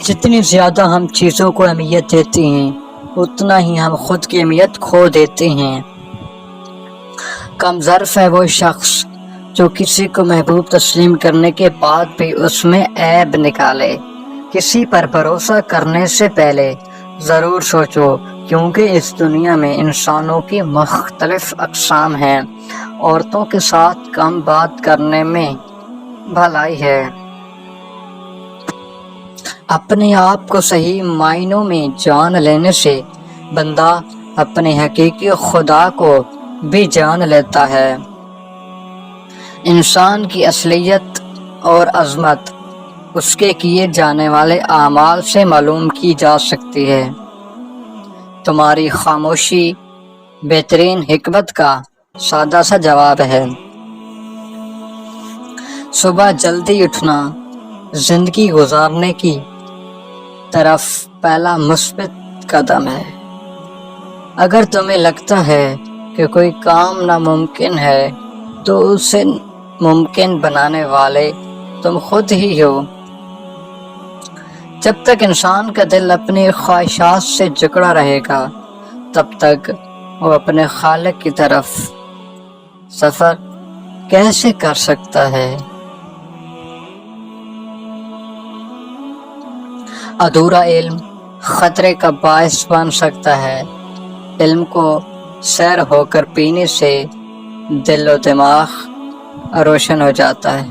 جتنی زیادہ ہم چیزوں کو اہمیت دیتے ہیں اتنا ہی ہم خود کی اہمیت کھو دیتے ہیں۔ کم ظرف ہے وہ شخص جو کسی کو محبوب تسلیم کرنے کے بعد بھی اس میں عیب نکالے۔ کسی پر بھروسہ کرنے سے پہلے ضرور سوچو، کیونکہ اس دنیا میں انسانوں کی مختلف اقسام ہیں۔ عورتوں کے ساتھ کم بات کرنے میں بھلائی ہے۔ اپنے آپ کو صحیح معنوں میں جان لینے سے بندہ اپنے حقیقی خدا کو بھی جان لیتا ہے۔ انسان کی اصلیت اور عظمت اس کے کیے جانے والے اعمال سے معلوم کی جا سکتی ہے۔ تمہاری خاموشی بہترین حکمت کا سادہ سا جواب ہے۔ صبح جلدی اٹھنا زندگی گزارنے کی طرف پہلا مثبت قدم ہے۔ اگر تمہیں لگتا ہے کہ کوئی کام ناممکن ہے تو اسے ممکن بنانے والے تم خود ہی ہو۔ جب تک انسان کا دل اپنی خواہشات سے جکڑا رہے گا تب تک وہ اپنے خالق کی طرف سفر کیسے کر سکتا ہے؟ ادھورا علم خطرے کا باعث بن سکتا ہے۔ علم کو سیر ہو کر پینے سے دل و دماغ روشن ہو جاتا ہے۔